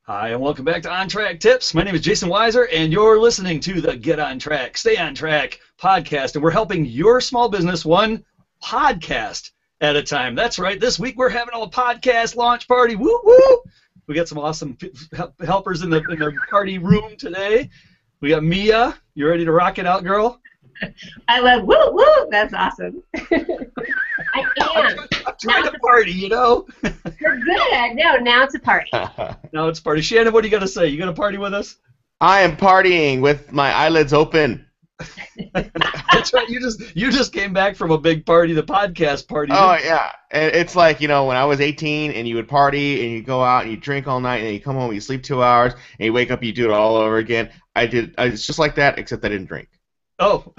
Hi, and welcome back to On Track Tips. My name is Jason Weiser, and you're listening to the Get On Track, Stay On Track podcast, and we're helping your small business one podcast at a time. That's right. This week we're having a podcast launch party. Woo woo! We got some awesome helpers in the party room today. We got Mia. You ready to rock it out, girl? I love woo woo. That's awesome. I am. I'm trying to party, you know. You're good. No, now it's a party. Now it's a party. Shannon, what are you gonna say? You gonna party with us? I am partying with my eyelids open. That's right. You just came back from a big party, the podcast party. Oh yeah, it's like when I was 18 and you would party and you go out and you drink all night and then you come home and you sleep 2 hours and you wake up and you do it all over again. It's just like that except I didn't drink. Oh.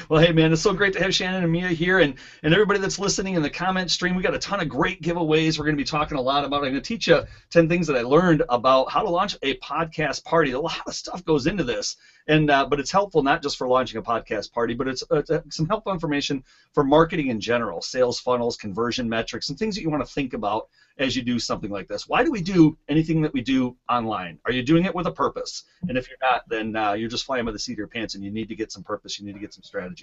Well, hey, man, it's so great to have Shannon and Mia here, and everybody that's listening in the comment stream. We got a ton of great giveaways we're going to be talking a lot about. I'm going to teach you 10 things that I learned about how to launch a podcast party. A lot of stuff goes into this, and but it's helpful not just for launching a podcast party, but it's some helpful information for marketing in general, sales funnels, conversion metrics, and things that you want to think about as you do something like this. Why do we do anything that we do online? Are you doing it with a purpose? And if you're not, then you're just flying by the seat of your pants, and you need to get some purpose. You need to get some strategy.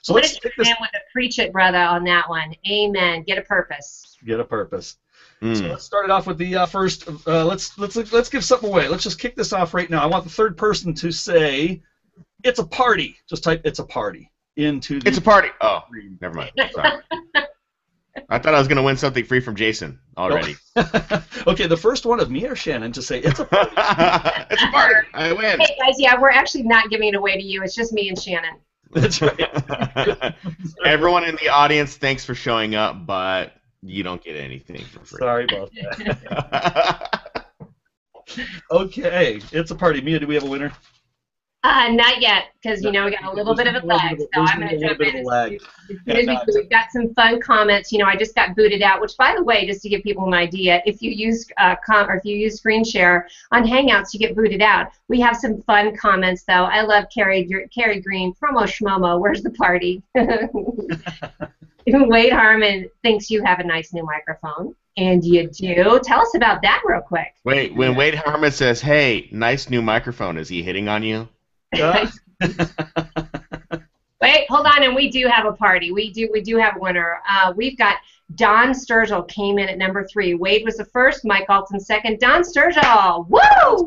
So what let's if you with a preach it, brother, on that one? Amen. Get a purpose. Get a purpose. So let's start it off with the first. Let's give something away. Let's just kick this off right now. I want the third person to say, "It's a party." Just type "It's a party" into the. It's a party. Oh, never mind. Sorry. I thought I was going to win something free from Jason already. Okay, the first one of me or Shannon to say it's a party. It's a party. I win. Hey, guys, yeah, we're actually not giving it away to you. It's just me and Shannon. That's right. Everyone in the audience, thanks for showing up, but you don't get anything for free. Sorry about that. Okay, it's a party. Mia, do we have a winner? Not yet, because we got a little bit of a lag. So I'm going to jump in. We've got some fun comments. I just got booted out. Which, by the way, just to give people an idea, if you use screen share on Hangouts, you get booted out. We have some fun comments though. I love Carrie Green. Promo schmomo. Where's the party? Wade Harmon thinks you have a nice new microphone. And you do. Tell us about that real quick. Wait, when Wade Harmon says, "Hey, nice new microphone," is he hitting on you? Yeah. Wait, hold on, and we do have a party. We do have a winner. We've got Don Sturgill came in at number 3. Wade was the first, Mike Alton second. Don Sturgill, woo!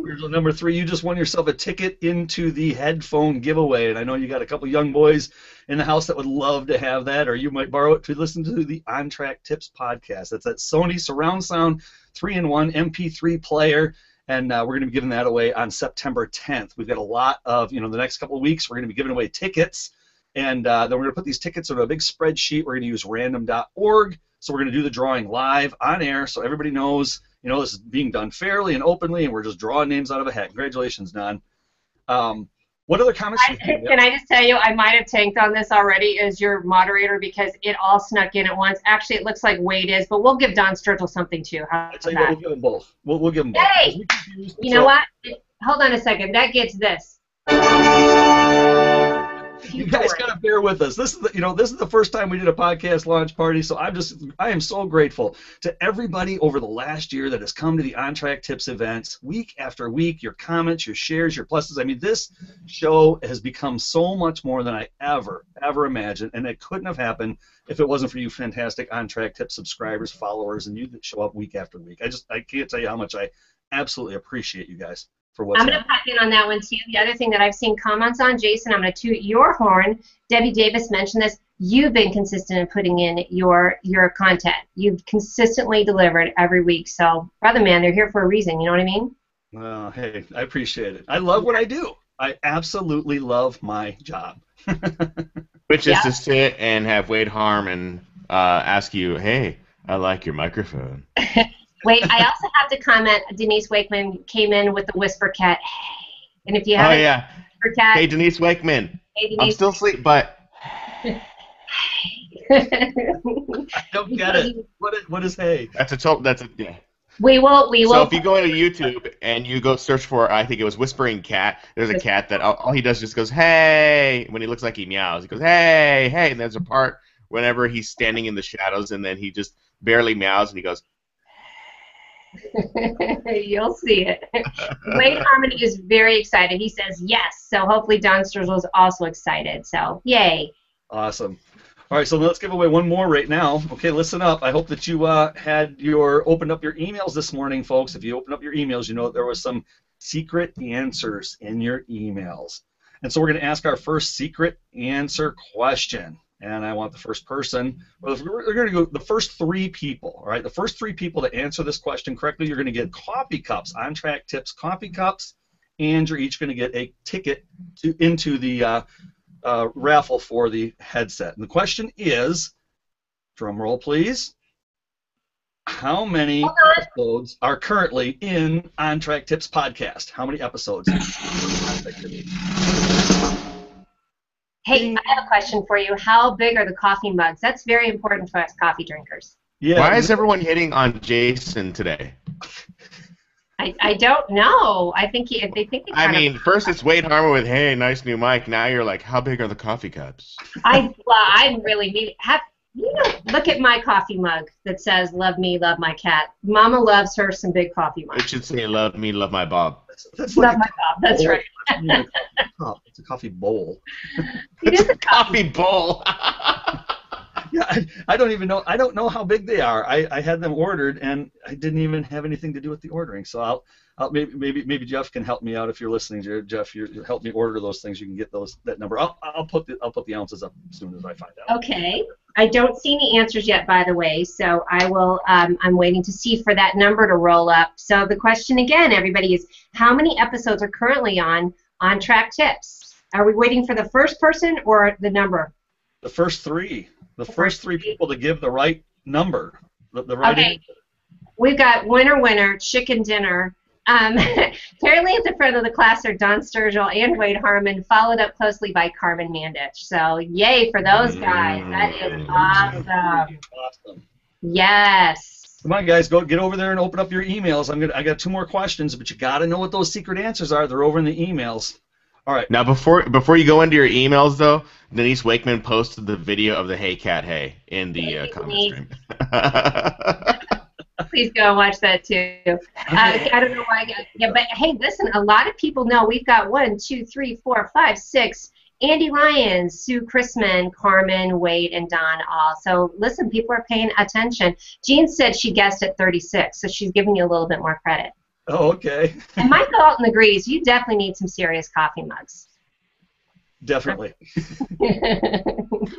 Sturgill, number 3. You just won yourself a ticket into the headphone giveaway, and I know you got a couple young boys in the house that would love to have that, or you might borrow it to listen to the On Track Tips podcast. That's that Sony surround sound 3-in-1 MP3 player. And we're going to be giving that away on September 10th. We've got a lot of, the next couple of weeks, we're going to be giving away tickets. And then we're going to put these tickets on a big spreadsheet. We're going to use random.org. So we're going to do the drawing live on air so everybody knows, this is being done fairly and openly, and we're just drawing names out of a hat. Congratulations, Don. What other comments? Can I just tell you, I might have tanked on this already as your moderator because it all snuck in at once. Actually, it looks like Wade is, but we'll give Don Sturgill something too. How about that? We'll give them both. We'll give them both. Hey! You know what? Hold on a second. That gets this. You guys gotta bear with us. This is the first time we did a podcast launch party, so I am so grateful to everybody over the last year that has come to the On Track Tips events week after week. Your comments, your shares, your pluses. I mean, this show has become so much more than I ever imagined, and it couldn't have happened if it wasn't for you fantastic On Track Tips subscribers, followers, and you that show up week after week. I can't tell you how much I absolutely appreciate you guys. I'm going to pop in on that one too. The other thing that I've seen comments on, Jason, I'm going to toot your horn. Debbie Davis mentioned this. You've been consistent in putting in your content. You've consistently delivered every week. So, brother man, they're here for a reason. You know what I mean? Well, hey, I appreciate it. I love what I do. I absolutely love my job. Which is to sit and have Wade Harmon ask you, "Hey, I like your microphone." Wait, I also have to comment. Denise Wakeman came in with the whisper cat. Hey, and if you have whisper cat. Hey, Denise Wakeman. Hey, Denise. I'm still asleep, but. I don't get it. What is hey? Yeah. We will. So if you go into YouTube and you go search for, I think it was Whispering Cat. There's a cat that all he does is just goes hey when he looks like he meows. He goes hey, and there's a part whenever he's standing in the shadows and then he just barely meows and he goes. You'll see it. Wade Harmon is very excited. He says yes. So hopefully Don Sturgill is also excited. So yay. Awesome. All right, so let's give away one more right now. Okay, listen up. I hope that you opened up your emails this morning, folks. If you opened up your emails, you know that there was some secret answers in your emails. And so we're going to ask our first secret answer question. And I want the first person, well, we're going to go the first 3 people, all right? The first 3 people to answer this question correctly, you're going to get coffee cups, On Track Tips coffee cups, and you're each going to get a ticket into the raffle for the headset. And the question is, drum roll please, how many episodes are currently in On Track Tips podcast? How many episodes? Hey, I have a question for you. How big are the coffee mugs? That's very important for us coffee drinkers. Yeah. Why is everyone hitting on Jason today? I don't know. I think they think. I mean, first it's Wade Harmon with "Hey, nice new mic." Now you're like, "How big are the coffee cups?" I really need. Look at my coffee mug that says "Love me, love my cat." Mama loves her some big coffee mugs. It should say "Love me, love my Bob." That's like love my Bob. That's right. It's a coffee bowl. It is a Coffee bowl. Yeah, I don't even know. I don't know how big they are. I had them ordered, and I didn't even have anything to do with the ordering. So maybe Jeff can help me out if you're listening. Jeff, you help me order those things. You can get that number. I'll put the ounces up as soon as I find out. Okay. I don't see any answers yet, by the way. So I will. I'm waiting to see for that number to roll up. So the question again, everybody, is how many episodes are currently on Track Tips? Are we waiting for the first person or the number? The first 3. The first 3 people to give the right number. The right okay. answer. We've got winner, chicken dinner. Apparently at the front of the class are Don Sturgill and Wade Harmon, followed up closely by Carmen Mandich. So yay for those guys. That is awesome. Yes. Come on, guys, go get over there and open up your emails. I got 2 more questions, but you got to know what those secret answers are. They're over in the emails. All right. Now, before you go into your emails, though, Denise Wakeman posted the video of the "Hey Cat Hey" in the comment stream. Please go and watch that too. I don't know why. Yeah, but hey, listen. A lot of people know we've got 1, 2, 3, 4, 5, 6. Andy Lyons, Sue Chrisman, Carmen, Wade, and Don all. So listen, people are paying attention. Jean said she guessed at 36, so she's giving you a little bit more credit. Oh, okay. And Mike Alton agrees. You definitely need some serious coffee mugs. Definitely.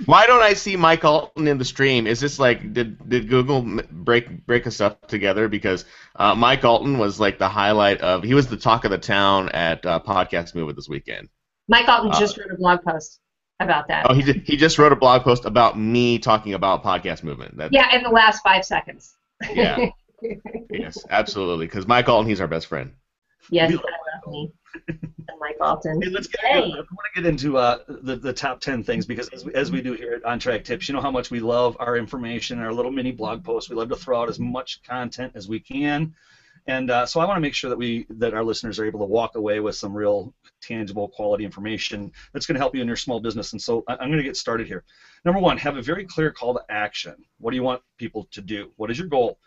Why don't I see Mike Alton in the stream? Is this like did Google break us up together? Because Mike Alton was like the highlight of. He was the talk of the town at Podcast Movement this weekend. Mike Alton just wrote a blog post about that. Oh, he just wrote a blog post about me talking about Podcast Movement. Yeah, in the last 5 seconds. Yeah. Yes, absolutely. Because Mike Alton, he's our best friend. Yes, I love me. Mike Alton. Hey, I want to get into the top 10 things, because as we do here at On Track Tips, you know how much we love our information, our little mini blog posts. We love to throw out as much content as we can. And so I want to make sure that our listeners are able to walk away with some real tangible quality information that's going to help you in your small business. And so I'm going to get started here. Number 1, have a very clear call to action. What do you want people to do? What is your goal?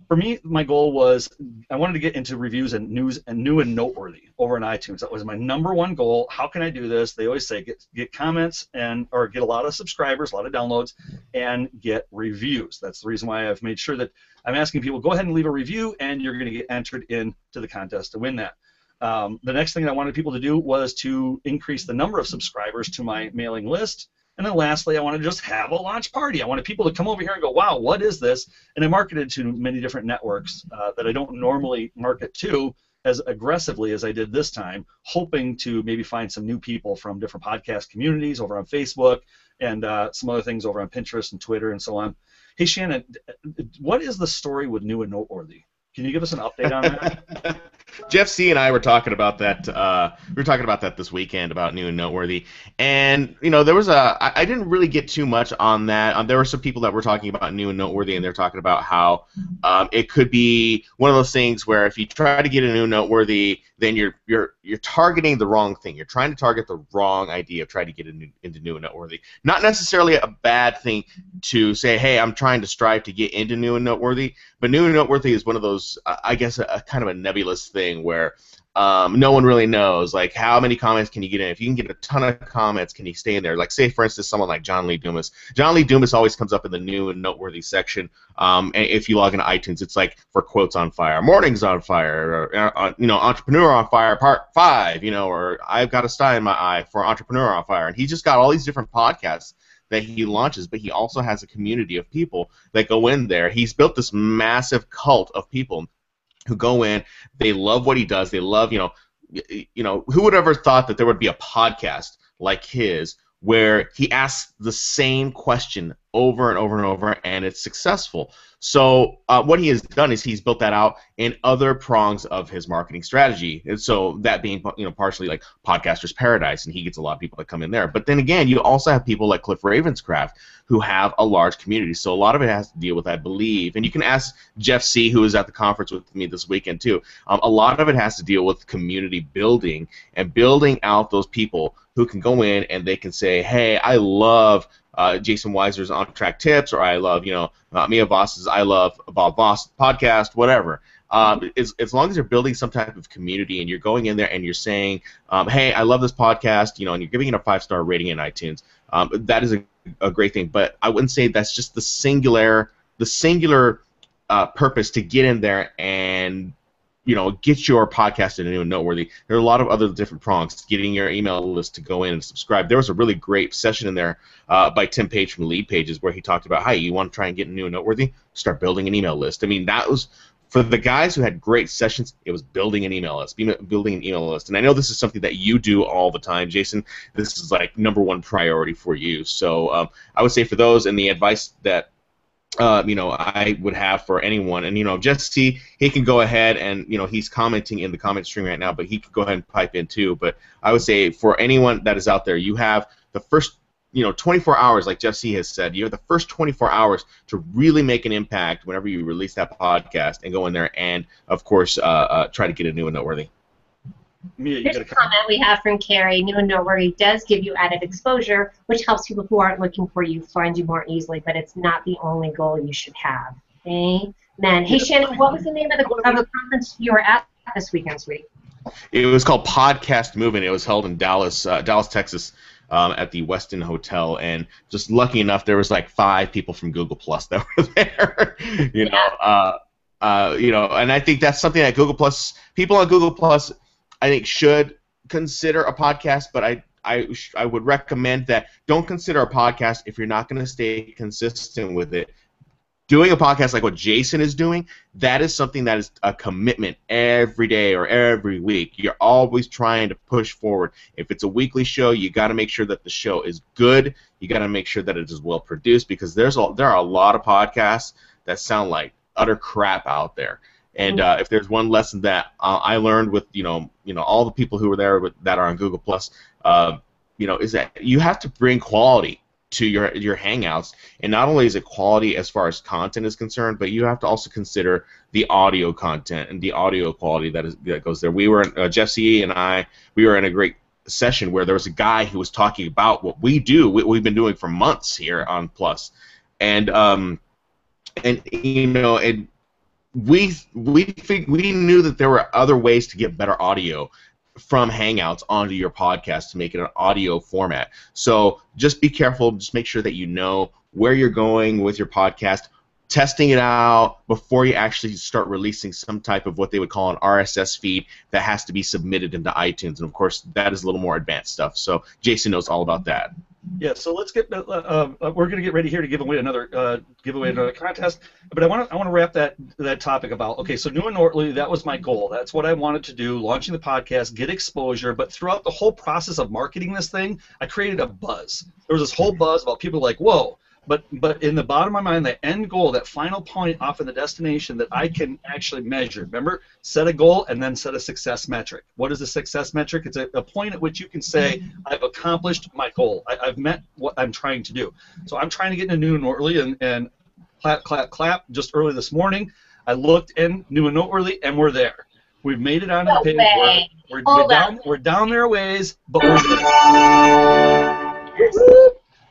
For me, my goal was I wanted to get into reviews and news and new and noteworthy over on iTunes. That was my number 1 goal. How can I do this? They always say get comments or get a lot of subscribers, a lot of downloads, and get reviews. That's the reason why I've made sure that I'm asking people, go ahead and leave a review, and you're going to get entered into the contest to win that. The next thing I wanted people to do was to increase the number of subscribers to my mailing list. And then lastly, I wanted to just have a launch party. I wanted people to come over here and go, wow, what is this? And I marketed to many different networks that I don't normally market to as aggressively as I did this time, hoping to maybe find some new people from different podcast communities over on Facebook and some other things over on Pinterest and Twitter and so on. Hey, Shannon, what is the story with New and Noteworthy? Can you give us an update on that? Jeff C. and I were talking about that. We were talking about that this weekend about new and noteworthy, and there was I didn't really get too much on that. There were some people that were talking about new and noteworthy, and they're talking about how it could be one of those things where if you try to get a new and noteworthy, then you're targeting the wrong thing. You're trying to target the wrong idea of trying to get into new and noteworthy. Not necessarily a bad thing to say, hey, I'm trying to strive to get into new and noteworthy, but new and noteworthy is one of those, I guess, a kind of a nebulous thing where no one really knows, like, how many comments can you get in? If you can get a ton of comments, can you stay in there? Like, say, for instance, someone like John Lee Dumas. John Lee Dumas always comes up in the new and noteworthy section. And if you log into iTunes, it's like for quotes on fire, mornings on fire, or, entrepreneur on fire, part 5, or I've got a sty in my eye for entrepreneur on fire. And he's just got all these different podcasts that he launches, but he also has a community of people that go in there. He's built this massive cult of people who go in, they love what he does, they love, who would ever thought that there would be a podcast like his where he asks the same question over and over and over, and it's successful. So what he has done is he's built that out in other prongs of his marketing strategy. And so that being, partially like Podcaster's Paradise, and he gets a lot of people that come in there. But then again, you also have people like Cliff Ravenscraft who have a large community. So a lot of it has to deal with, I believe, and you can ask Jeff C., who was at the conference with me this weekend too. A lot of it has to deal with community building and building out those people who can go in and they can say, hey, I love Jason Weiser's On Track Tips, or I love, Mia Voss's I Love Bob Voss podcast, whatever. As long as you're building some type of community and you're going in there and you're saying, hey, I love this podcast, and you're giving it a 5-star rating in iTunes, that is a great thing. But I wouldn't say that's just the singular purpose to get in there and get your podcast in new and noteworthy. There are a lot of other different prongs. Getting your email list to go in and subscribe. There was a really great session in there by Tim Page from Lead Pages where he talked about, hey, you want to try and get new and noteworthy? Start building an email list. I mean, that was, for the guys who had great sessions, it was building an email list, And I know this is something that you do all the time, Jason. This is like #1 priority for you. So I would say for those, and the advice that I would have for anyone, and Jesse, he can go ahead and he's commenting in the comment stream right now, but he can go ahead and pipe in too. But I would say for anyone that is out there, you have the first 24 hours, like Jesse has said, you have the first 24 hours to really make an impact whenever you release that podcast, and go in there and of course try to get a new and noteworthy. Mia, here's a comment we have from Carrie. New and noteworthy does give you added exposure, which helps people who aren't looking for you find you more easily, but it's not the only goal you should have. Amen. Hey, Shannon, what was the name of the conference you were at this weekend, sweetie? It was called Podcast Movement. It was held in Dallas, Texas, at the Westin Hotel, and just lucky enough, there was like 5 people from Google Plus that were there. And I think that's something that Google Plus, people on Google Plus, I think should consider a podcast, but I would recommend that don't consider a podcast if you're not going to stay consistent with it. Doing a podcast like what Jason is doing, that is something that is a commitment every day or every week. You're always trying to push forward. If it's a weekly show, you got to make sure that the show is good. You got to make sure that it is well produced, because there are a lot of podcasts that sound like utter crap out there. And if there's one lesson that I learned with all the people who were there that are on Google Plus, is that you have to bring quality to your hangouts, and not only is it quality as far as content is concerned, but you have to also consider the audio content and the audio quality that goes there. We were Jeff C. and I, we were in a great session where there was a guy who was talking about what we do, what we've been doing for months here on Plus, and we knew that there were other ways to get better audio from Hangouts onto your podcast to make it an audio format. So just be careful. Just make sure that you know where you're going with your podcast, testing it out before you actually start releasing some type of what they would call an RSS feed that has to be submitted into iTunes. And, of course, that is a little more advanced stuff. So Jason knows all about that. Yeah, so let's get. We're going to get ready here to give away another contest, but I want to wrap that topic about. Okay, so new and noteworthy, that was my goal. That's what I wanted to do. Launching the podcast, get exposure, but throughout the whole process of marketing this thing, I created a buzz. There was this whole buzz about people like, whoa, but in the bottom of my mind, the end goal, that final point off of the destination that I can actually measure. Remember, set a goal and then set a success metric. What is a success metric? It's a point at which you can say, I've accomplished my goal. I've met what I'm trying to do. So I'm trying to get into New and Noteworthy, and clap, clap, clap, just early this morning. I looked in New and Noteworthy, and we're there. We've made it onto the page. We're down there a ways, but we're there.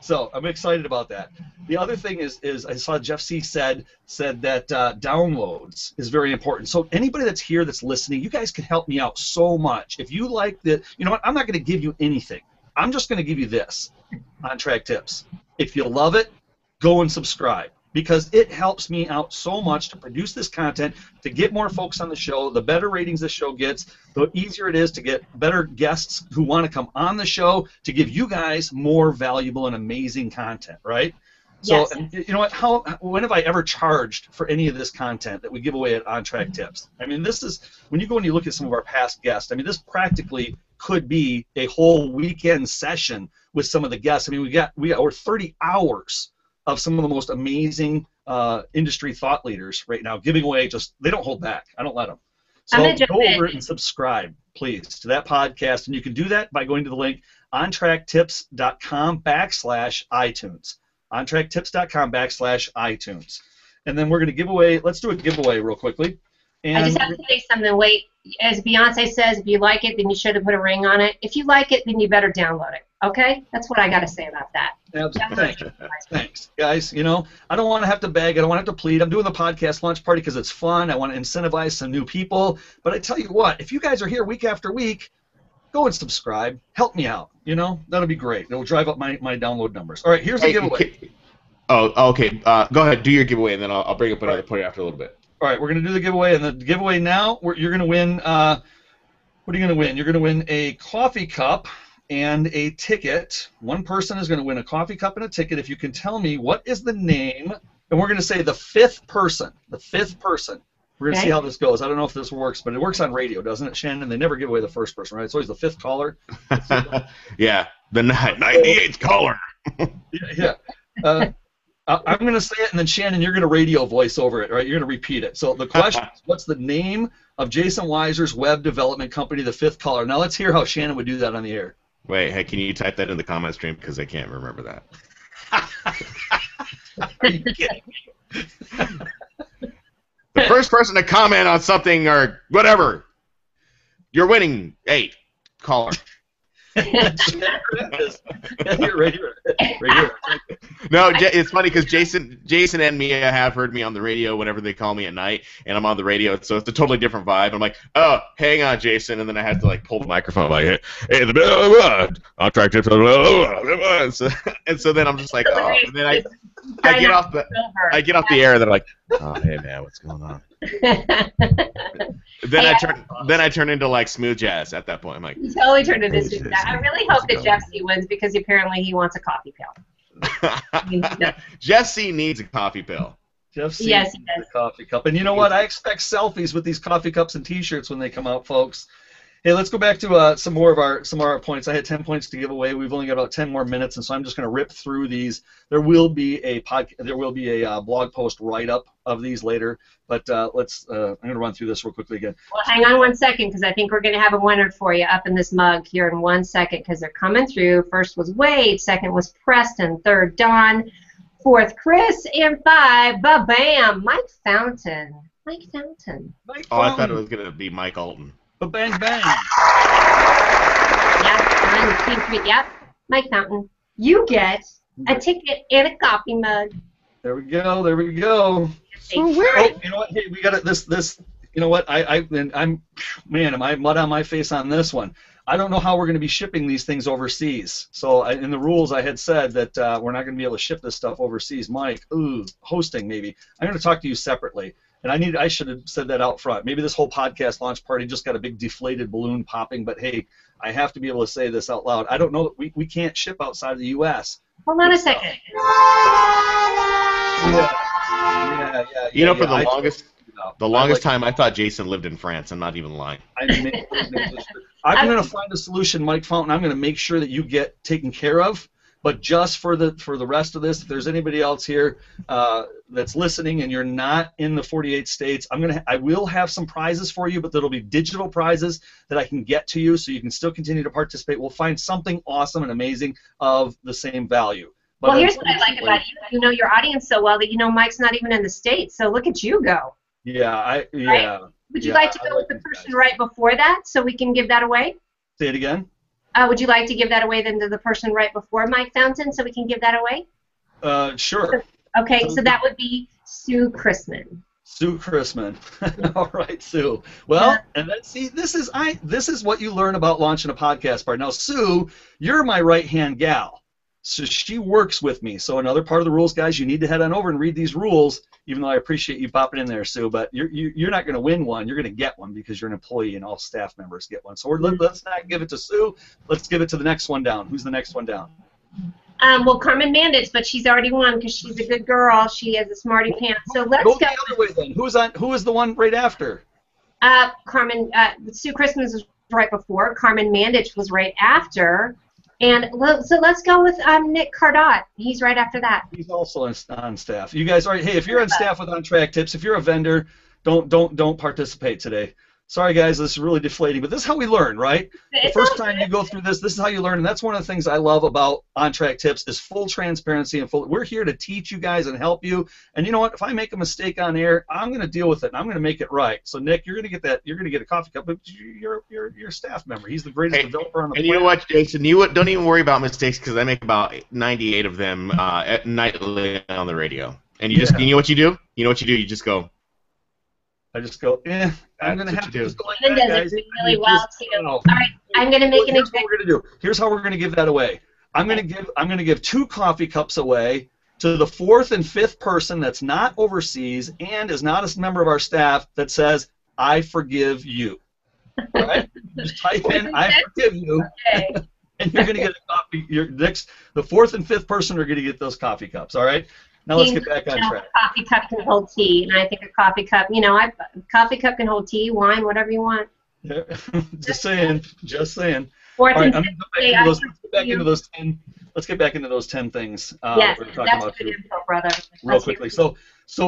So I'm excited about that. The other thing is I saw Jeff C. said that downloads is very important. So anybody that's here that's listening, you guys can help me out so much. If you like the, you know what, I'm not going to give you anything. I'm just going to give you this, On Track Tips. If you love it, go and subscribe, because it helps me out so much to produce this content, to get more folks on the show. The better ratings the show gets, the easier it is to get better guests who want to come on the show to give you guys more valuable and amazing content, right? Yes. So, and you know what? When have I ever charged for any of this content that we give away at On Track Tips? I mean, this is, when you go and you look at some of our past guests, I mean, this practically could be a whole weekend session with some of the guests. I mean, we got over 30 hours of some of the most amazing industry thought leaders right now, giving away, just, they don't hold back. I don't let them. So go over it and subscribe, please, to that podcast. And you can do that by going to the link ontracktips.com/iTunes. ontracktips.com/iTunes. And then we're going to give away, let's do a giveaway real quickly. And I just have to say something. Wait, as Beyonce says, if you like it, then you should have put a ring on it. If you like it, then you better download it. Okay? That's what I got to say about that. Thanks, guys. You know, I don't want to have to beg. I don't want to have to plead. I'm doing the podcast launch party because it's fun. I want to incentivize some new people. But I tell you what, if you guys are here week after week, go and subscribe. Help me out. You know, that'll be great. It'll drive up my download numbers. All right, here's the giveaway. Okay. Go ahead, do your giveaway, and then I'll bring up another point after a little bit. All right, we're going to do the giveaway, and the giveaway now, you're going to win, what are you going to win? You're going to win a coffee cup and a ticket. One person is going to win a coffee cup and a ticket if you can tell me what is the name, and we're going to say the fifth person. We're going to see how this goes. I don't know if this works, but it works on radio, doesn't it, Shannon? They never give away the first person, right? It's always the fifth caller. Yeah, the 98th caller. Yeah. I'm going to say it, and then Shannon, you're going to radio voice over it, right? You're going to repeat it. So the question is, what's the name of Jason Weiser's web development company, the fifth caller? Now let's hear how Shannon would do that on the air. Wait, hey, can you type that in the comment stream, because I can't remember that. Are you kidding me? The first person to comment on something or whatever, you're winning. 8 caller. Right here. No, it's funny because Jason and Mia have heard me on the radio whenever they call me at night, and I'm on the radio, so it's a totally different vibe. I'm like, oh, hang on, Jason, and then I have to like pull the microphone, like, hey, On Track Tips, and so then I'm just like, oh, and then I get off the air, and they're like, oh, hey man, what's going on? Then I turn into like smooth jazz at that point. I'm like, you totally turned into smooth jazz. I really hope that Jeff C wins, because apparently he wants a coffee pill. Jeff C needs a coffee pill. Jeff C needs a coffee cup. And you know what? I expect selfies with these coffee cups and T-shirts when they come out, folks. Hey, let's go back to some more of our points. I had 10 points to give away. We've only got about 10 more minutes, and so I'm just going to rip through these. There will be a blog post write-up of these later, but I'm going to run through this real quickly again. Well, hang on 1 second, because I think we're going to have a winner for you up in this mug here in 1 second, because they're coming through. First was Wade, second was Preston, third Don, fourth Chris, and 5, ba-bam, Mike Fountain. I thought it was going to be Mike Alton. But bang bang. Yep, Mike Fountain. You get a ticket and a coffee mug. There we go. So you know what? Hey, we got it. This. You know what? I'm mud on my face on this one. I don't know how we're going to be shipping these things overseas. So in the rules, I had said that we're not going to be able to ship this stuff overseas. Mike, hosting maybe. I'm going to talk to you separately. And I should have said that out front. Maybe this whole podcast launch party just got a big deflated balloon popping, but hey, I have to be able to say this out loud. I don't know that we can't ship outside of the U.S. Hold on a second. Yeah. You know, for the longest time, I thought Jason lived in France. I'm not even lying. I'm going to find a solution, Mike Fountain. I'm going to make sure that you get taken care of. But just for the rest of this, if there's anybody else here that's listening and you're not in the 48 states, I will have some prizes for you, but that'll be digital prizes that I can get to you, so you can still continue to participate. We'll find something awesome and amazing of the same value. But well, here's what I like about you. You know your audience so well that you know Mike's not even in the States, so look at you go. Yeah, right? Would you like to go with the person right before that so we can give that away? Say it again. Would you like to give that away then to the person right before Mike Fountain so we can give that away? Sure. Okay, so that would be Sue Chrisman. Sue Chrisman. All right, Sue. Well, and then see, this is what you learn about launching a podcast part. Now, Sue, you're my right-hand gal. So she works with me. So another part of the rules, guys, you need to head on over and read these rules, even though I appreciate you popping in there, Sue, but you're not going to win one. You're going to get one because you're an employee and all staff members get one. So let's not give it to Sue. Let's give it to the next one down. Who's the next one down? Well, Carmen Mandich, but she's already won because she's a good girl. She has a smarty pants. So let's go. The other way then. Who is the one right after? Sue Christmas was right before. Carmen Mandich was right after. And so let's go with Nick Cardot. He's right after that. He's also on staff. You guys, all right? Hey, if you're on staff with On Track Tips, if you're a vendor, don't participate today. Sorry, guys, this is really deflating, but this is how we learn, right? The first time you go through this is how you learn, and that's one of the things I love about On Track Tips is full transparency and we're here to teach you guys and help you. And you know what? If I make a mistake on air, I'm going to deal with it, and I'm going to make it right. So, Nick, you're going to get that. You're going to get a coffee cup, but you're a staff member. He's the greatest developer on the planet. And you know what, Jason? Don't even worry about mistakes because I make about 98 of them at nightly on the radio. And you know what you do? You know what you do? You just go. I just go, I'm going to have to just go like that, guys. Really well, too. All right, I'm going to make an example. Here's what we're going to do. Here's how we're going to give that away. I'm going to give 2 coffee cups away to the 4th and 5th person that's not overseas and is not a member of our staff that says, I forgive you. All right? Just type in, I forgive you. Okay. And you're going to get a coffee. The 4th and 5th person are going to get those coffee cups, all right? Now let's get back on track. A coffee cup can hold tea, and I think a coffee cup, coffee cup can hold tea, wine, whatever you want. Yeah. Just saying. All right, I'm going to get back into those 10. Let's get back into those 10 things. Yes, that's good info, brother. Real quickly. So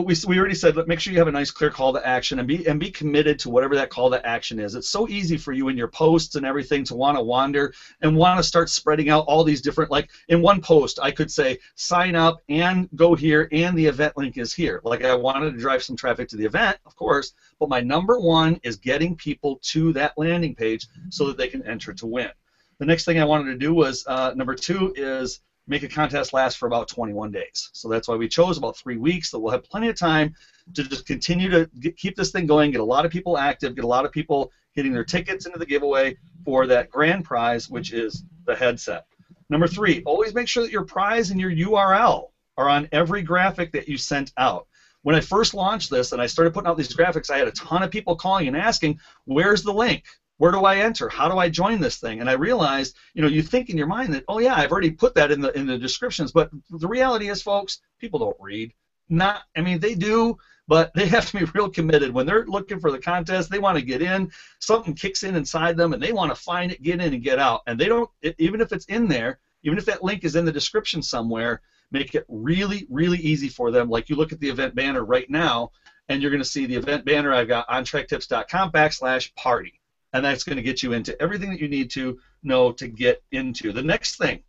we already said, make sure you have a nice, clear call to action and be committed to whatever that call to action is. It's so easy for you in your posts and everything to want to wander and want to start spreading out all these different, like in one post, I could say, sign up and go here and the event link is here. Like I wanted to drive some traffic to the event, of course, but my number one is getting people to that landing page so that they can enter to win. The next thing I wanted to do was, number 2 is make a contest last for about 21 days. So that's why we chose about 3 weeks, so we'll have plenty of time to just continue to keep this thing going, get a lot of people active, get a lot of people getting their tickets into the giveaway for that grand prize, which is the headset. Number 3, always make sure that your prize and your URL are on every graphic that you sent out. When I first launched this and I started putting out these graphics, I had a ton of people calling and asking, where's the link? Where do I enter? How do I join this thing? And I realized, you think in your mind that, oh yeah, I've already put that in the descriptions, but the reality is, folks, people don't read. They do, but they have to be real committed. When they're looking for the contest, they want to get in, something kicks in inside them, and they want to find it, get in, and get out. And they don't, even if it's in there, even if that link is in the description somewhere, make it really, really easy for them. Like you look at the event banner right now, and you're going to see the event banner I've got ontracktips.com/party. And that's going to get you into everything that you need to know to get into. The next thing,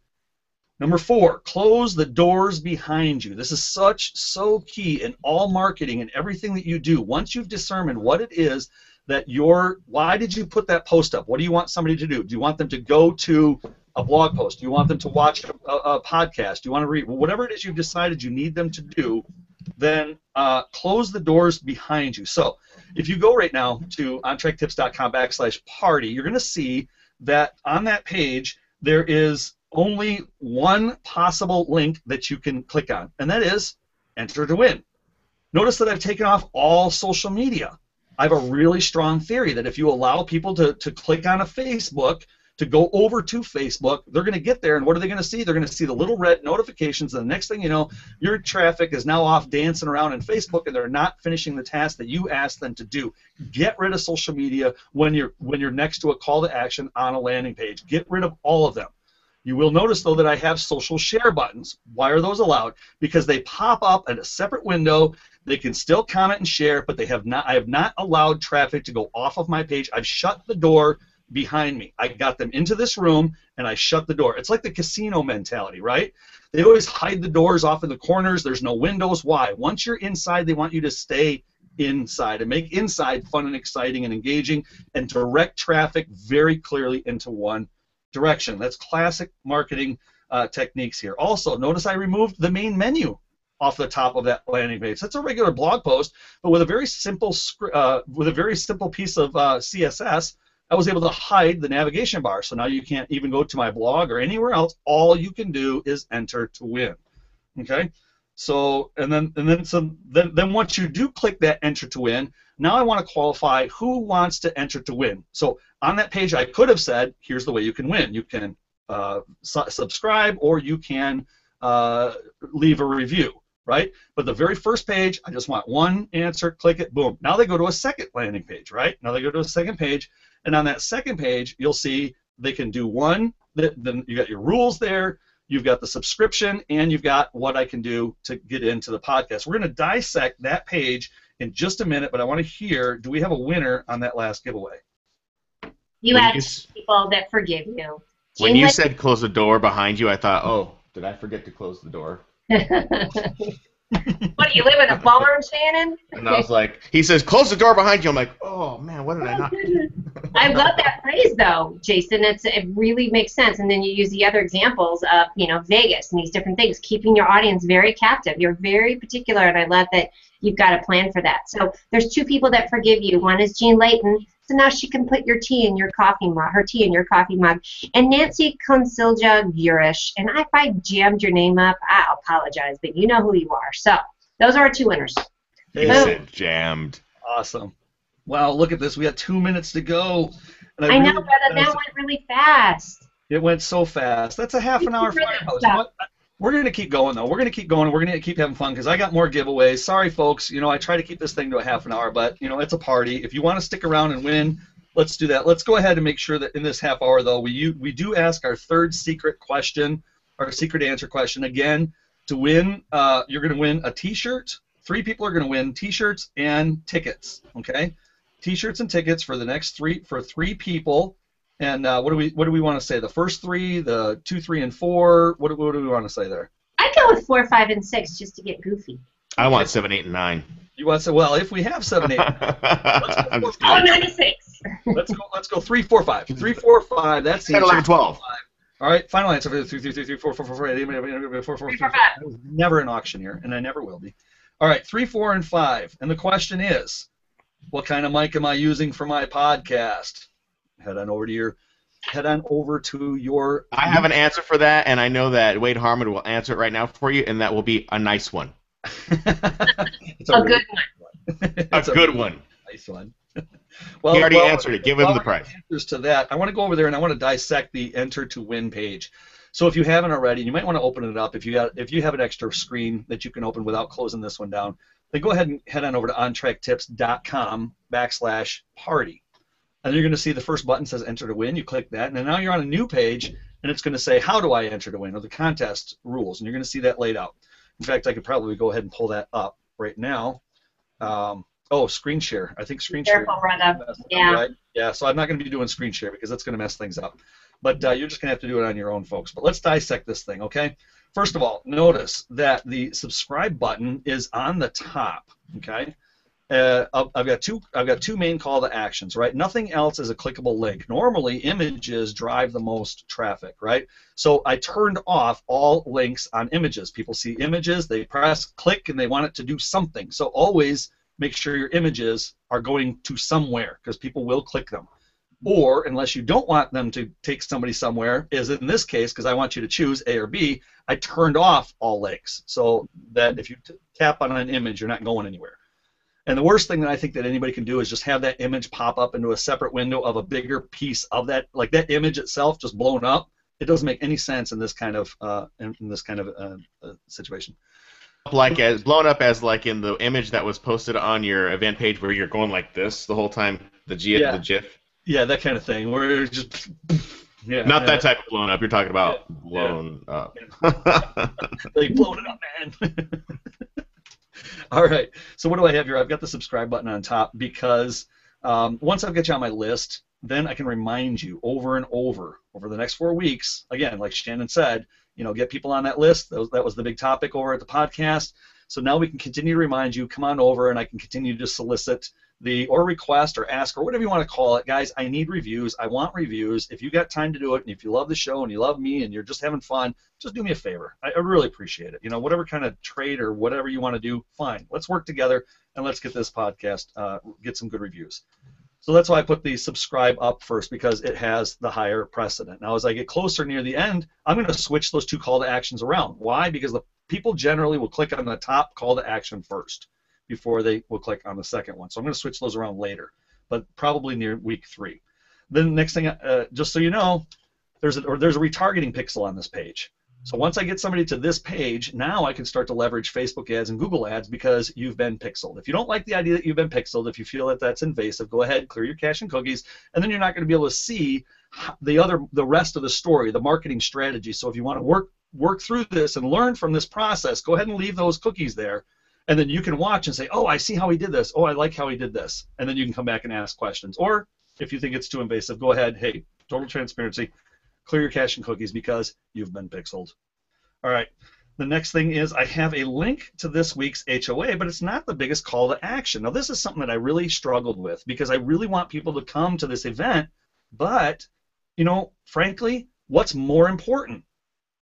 number 4, close the doors behind you. This is so key in all marketing and everything that you do. Once you've determined what it is that why did you put that post up? What do you want somebody to do? Do you want them to go to a blog post? Do you want them to watch a podcast? Do you want to read? Whatever it is you've decided you need them to do, then close the doors behind you. So if you go right now to ontracktips.com/party, you're going to see that on that page there is only one possible link that you can click on, and that is enter to win. Notice that I've taken off all social media. I have a really strong theory that if you allow people to click on a Facebook, to go over to Facebook, they're going to get there, and what are they going to see? They're going to see the little red notifications, and the next thing you know, your traffic is now off dancing around in Facebook, and they're not finishing the task that you asked them to do. Get rid of social media when you're next to a call to action on a landing page. Get rid of all of them. You will notice, though, that I have social share buttons. Why are those allowed? Because they pop up at a separate window. They can still comment and share, but I have not allowed traffic to go off of my page. I've shut the door behind me. I got them into this room, and I shut the door. It's like the casino mentality, right? They always hide the doors off in the corners. There's no windows. Why? Once you're inside, they want you to stay inside and make inside fun and exciting and engaging and direct traffic very clearly into one direction. That's classic marketing techniques here. Also, notice I removed the main menu off the top of that landing page. That's a regular blog post, but with a very simple piece of CSS, I was able to hide the navigation bar. So now you can't even go to my blog or anywhere else. All you can do is enter to win. Okay. So then once you do click that enter to win, now I want to qualify who wants to enter to win. So on that page, I could have said, here's the way you can win. You can subscribe, or you can leave a review, right? But the very first page, I just want one answer, click it, boom. Now they go to a second landing page, right? Now they go to a second page, and on that second page, you'll see they can do one. Then you got your rules there. You've got the subscription, and you've got what I can do to get into the podcast. We're going to dissect that page in just a minute, but I want to hear, do we have a winner on that last giveaway? You had people that forgive you. When you said close the door behind you, I thought, oh, did I forget to close the door? What, do you live in a barn, Shannon? And I was like, he says, close the door behind you. I'm like, oh, man, what did I not do? I love that phrase, though, Jason. It really makes sense. And then you use the other examples of, Vegas and these different things, keeping your audience very captive. You're very particular, and I love that you've got a plan for that. So there's two people that forgive you. One is Jean Layton, so now she can put your tea in your coffee mug, her tea in your coffee mug. And Nancy Consilja Gurish. And if I jammed your name up, I apologize, but you know who you are. So those are our two winners. He said jammed. Awesome. Wow, look at this. We got 2 minutes to go. And I know, but that went really fast. It went so fast. That's a half an hour firehouse. We're going to keep going, though. We're going to keep going. We're going to keep having fun because I got more giveaways. Sorry, folks. I try to keep this thing to a half an hour, but, it's a party. If you want to stick around and win, let's do that. Let's go ahead and make sure that in this half hour, though, we do ask our third secret question, our secret answer question. Again, to win, you're going to win a T-shirt. 3 people are going to win T-shirts and tickets, okay? T-shirts and tickets for the next 3 people. And what do we want to say? The first 3, the 2, 3, and 4. What do we want to say there? I'd go with 4, 5, and 6 just to get goofy. I want 7, 8, and 9. You want to say, well, if we have 7, 8, let's go 96. Let's go 3, 4, 5. 3, 4, 5. That's the 10, 11, 12. All right, final answer. 3, 4, 4, 4, 4, 4, 4. I was never an auctioneer, and I never will be. All right, 3, 4, and 5. And the question is, what kind of mic am I using for my podcast? Head on over to your. I have an answer for that, and I know that Wade Harmon will answer it right now for you, and that will be a nice one. It's a good one. A good one. Nice one. Well, he already answered it. Give him the prize. Answers to that. I want to go over there and I want to dissect the enter to win page. So if you haven't already, you might want to open it up. If you have an extra screen that you can open without closing this one down, then go ahead and head on over to ontracktips.com/party. And you're going to see the first button says enter to win. You click that, and then now you're on a new page, and it's going to say how do I enter to win, or the contest rules, and you're going to see that laid out. In fact, I could probably go ahead and pull that up right now. Screen share. I think screen share. Careful, Rhonda. Yeah. Right? Yeah, so I'm not going to be doing screen share because that's going to mess things up. But you're just going to have to do it on your own, folks. But let's dissect this thing, okay? First of all, notice that the subscribe button is on the top, okay? I've got two main call to actions, right? Nothing else is a clickable link. Normally, images drive the most traffic, right? So I turned off all links on images. People see images, they press click, and they want it to do something. So always make sure your images are going to somewhere because people will click them. Or, unless you don't want them to take somebody somewhere, is in this case, because I want you to choose A or B, I turned off all links so that if you tap on an image, you're not going anywhere. And the worst thing that I think that anybody can do is just have that image pop up into a separate window of a bigger piece of that, like that image itself just blown up. It doesn't make any sense in this kind of situation. Like as blown up as like in the image that was posted on your event page where you're going like this the whole time, the GIF. Yeah, that kind of thing where it's just Yeah. Not that type of blown up. You're talking about blown up. They blown it up, man. All right. So what do I have here? I've got the subscribe button on top because once I've got you on my list, then I can remind you over and over the next 4 weeks. Again, like Shannon said, get people on that list. That was the big topic over at the podcast. So now we can continue to remind you, come on over, and I can continue to solicit or request or ask or whatever you want to call it. Guys, I need reviews. I want reviews. If you got time to do it, and if you love the show and you love me and you're just having fun, just do me a favor. I really appreciate it. Whatever kind of trade or whatever you want to do, fine. Let's work together and let's get this podcast, get some good reviews. So that's why I put the subscribe up first, because it has the higher precedent. Now, as I get closer near the end, I'm going to switch those two call to actions around. Why? Because the people generally will click on the top call to action first before they will click on the second one. So I'm going to switch those around later, but probably near week 3. Then the next thing, just so you know, there's a retargeting pixel on this page. So once I get somebody to this page, now I can start to leverage Facebook ads and Google ads because you've been pixeled. If you don't like the idea that you've been pixeled, if you feel that that's invasive, go ahead, clear your cache and cookies, and then you're not going to be able to see the rest of the story, the marketing strategy. So if you want to work through this and learn from this process, go ahead and leave those cookies there, and then you can watch and say, oh, I see how he did this. Oh, I like how he did this. And then you can come back and ask questions. Or if you think it's too invasive, go ahead, hey, total transparency, clear your cache and cookies because you've been pixeled. All right. The next thing is I have a link to this week's HOA, but it's not the biggest call to action. Now, this is something that I really struggled with because I really want people to come to this event, but, frankly, what's more important?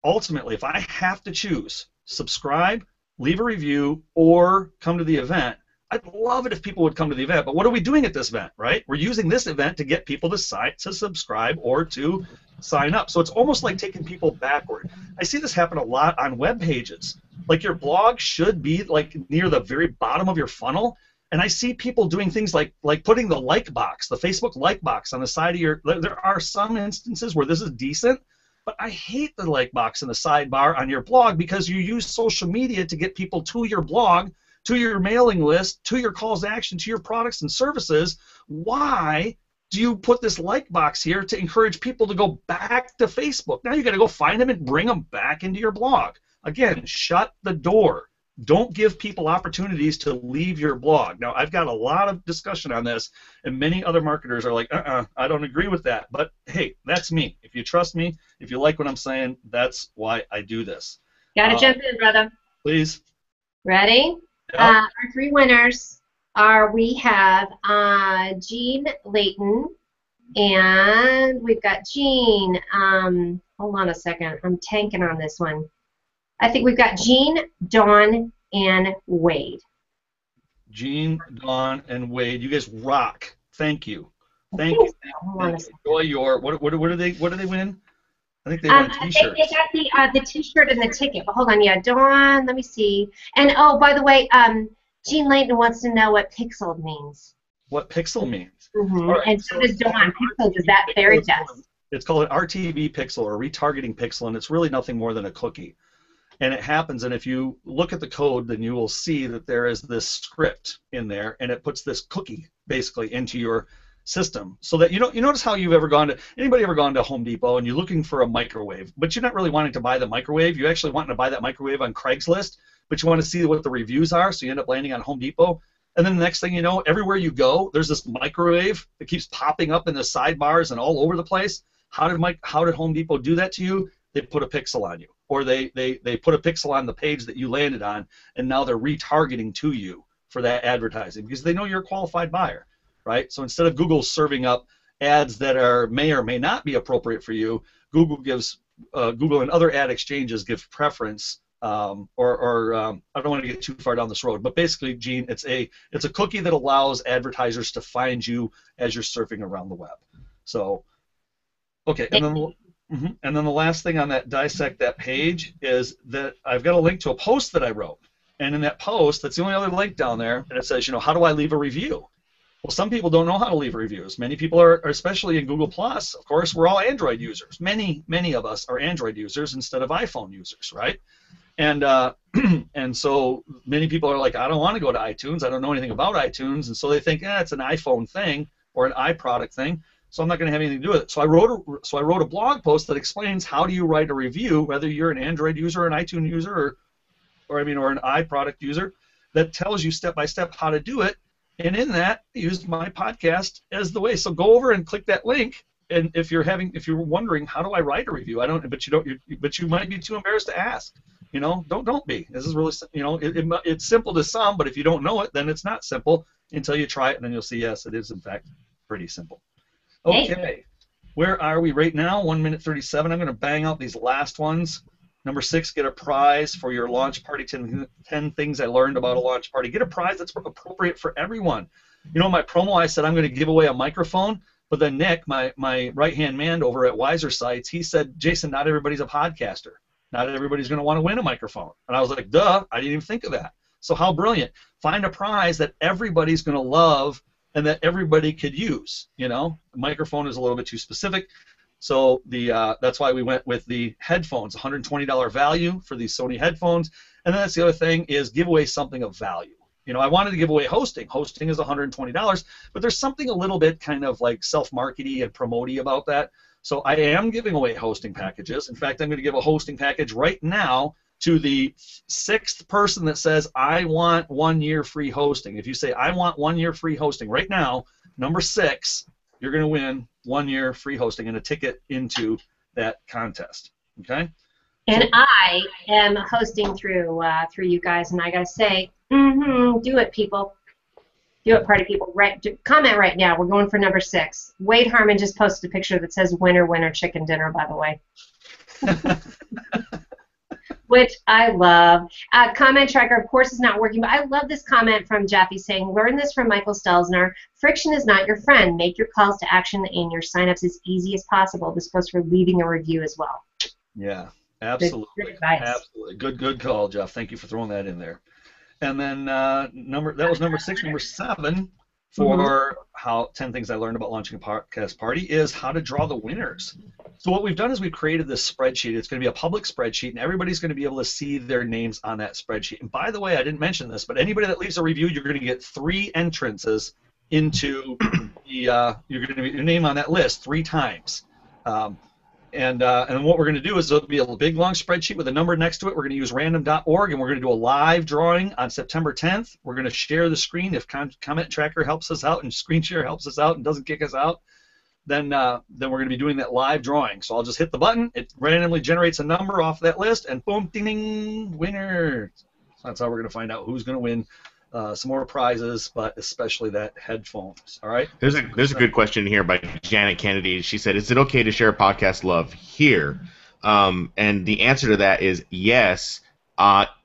Ultimately, if I have to choose, subscribe, leave a review, or come to the event, I'd love it if people would come to the event, but what are we doing at this event, right? We're using this event to get people to subscribe or to sign up. So it's almost like taking people backward. I see this happen a lot on web pages. Like your blog should be like near the very bottom of your funnel, and I see people doing things like putting the like box, the Facebook like box on the side of your, there are some instances where this is decent, but I hate the like box in the sidebar on your blog because you use social media to get people to your blog, to your mailing list, to your calls to action, to your products and services. Why do you put this like box here to encourage people to go back to Facebook? Now you got to go find them and bring them back into your blog. Again, shut the door. Don't give people opportunities to leave your blog. Now, I've got a lot of discussion on this, and many other marketers are like, I don't agree with that. But, hey, that's me. If you trust me, if you like what I'm saying, that's why I do this. Got to jump in, brother. Please. Ready? Yep. Our 3 winners are, we have Jean Layton, and we've got Jean. Hold on a second. I'm tanking on this one. I think we've got Jean, Dawn, and Wade. Jean, Dawn, and Wade. You guys rock. Thank you. Thank you. Enjoy your. What do they win? I think they won T-shirts. They got the T-shirt and the ticket. But hold on, yeah, Dawn. Let me see. And oh, by the way, Jean Layton wants to know what pixeled means. What pixel means? Mm-hmm. Right, and so does Dawn. Pixeled is that fairy dust. It's called an RTV pixel or a retargeting pixel, and it's really nothing more than a cookie. And it happens, and if you look at the code, then you will see that there is this script in there, and it puts this cookie basically into your system, so that you notice how anybody ever gone to Home Depot and you're looking for a microwave, but you're not really wanting to buy the microwave. You actually wanting to buy that microwave on Craigslist, but you want to see what the reviews are, so you end up landing on Home Depot. And then the next thing you know, everywhere you go, there's this microwave that keeps popping up in the sidebars and all over the place. How did Home Depot do that to you? They put a pixel on you, or they put a pixel on the page that you landed on, and now they're retargeting to you for that advertising because they know you're a qualified buyer, right? So instead of Google serving up ads that may or may not be appropriate for you, Google and other ad exchanges give preference, I don't want to get too far down this road, but basically, Gene, it's a cookie that allows advertisers to find you as you're surfing around the web. So, okay, and then the last thing on that dissect that page is that I've got a link to a post that I wrote, and in that post, that's the only other link down there, and it says, how do I leave a review? Well, some people don't know how to leave reviews. Many people are, especially in Google Plus. Of course, we're all Android users. Many of us are Android users instead of iPhone users, right? And and so many people are like, I don't want to go to iTunes. I don't know anything about iTunes, and so they think, it's an iPhone thing or an iProduct thing. so I'm not going to have anything to do with it. So I wrote a blog post that explains how do you write a review, whether you're an Android user or an iTunes user or an iProduct user, that tells you step by step how to do it. And in that, I used my podcast as the way. So go over and click that link. And if you're wondering how do I write a review, but you might be too embarrassed to ask. Don't be. This is really, it's simple to some, but if you don't know it, then it's not simple until you try it, and then you'll see, yes, it is in fact pretty simple. Okay, where are we right now? 1 minute 37. I'm going to bang out these last ones. Number 6, get a prize for your launch party. 10 things I learned about a launch party. Get a prize that's appropriate for everyone. My promo, I said I'm going to give away a microphone. But then Nick, my right-hand man over at Wiser Sites, he said, Jason, not everybody's a podcaster. Not everybody's going to want to win a microphone. And I was like, duh, I didn't even think of that. So how brilliant. Find a prize that everybody's going to love and that everybody could use. A microphone is a little bit too specific. So that's why we went with the headphones, $120 value for these Sony headphones. And then that's the other thing is give away something of value. I wanted to give away hosting. Hosting is $120, but there's something a little bit kind of like self-markety and promoty about that. So I am giving away hosting packages. In fact, I'm going to give a hosting package right now to the 6th person that says, I want 1 year free hosting. If you say, I want 1 year free hosting right now, number 6, you're going to win 1 year free hosting and a ticket into that contest. Okay? And I am hosting through you guys, and I got to say, do it, people. Do it, party people. Comment right now. We're going for number 6. Wade Harmon just posted a picture that says winner, winner, chicken dinner, by the way. Which I love. Comment tracker, of course, is not working, but I love this comment from Jeffy saying, learn this from Michael Stelzner. Friction is not your friend. Make your calls to action and your signups as easy as possible. This goes for leaving a review as well. Yeah, absolutely. Good advice. Absolutely. Good call, Jeff. Thank you for throwing that in there. And then that was number 6. Number 7 for 10 things I learned about launching a podcast party is how to draw the winners. So what we've done is we've created this spreadsheet. It's going to be a public spreadsheet, and everybody's going to be able to see their names on that spreadsheet. And by the way, I didn't mention this, but anybody that leaves a review, you're going to get 3 entrances into you're going to be your name on that list 3 times. And what we're going to do is it'll be a big, long spreadsheet with a number next to it. We're going to use random.org, and we're going to do a live drawing on September 10th. We're going to share the screen. If Comment Tracker helps us out and Screen Share helps us out and doesn't kick us out, then we're going to be doing that live drawing. So I'll just hit the button. It randomly generates a number off that list, and boom, ding, ding, winner. So that's how we're going to find out who's going to win some more prizes, but especially that headphones. All right. There's a good question here by Janet Kennedy. She said, "Is it okay to share podcast love here?" And the answer to that is yes.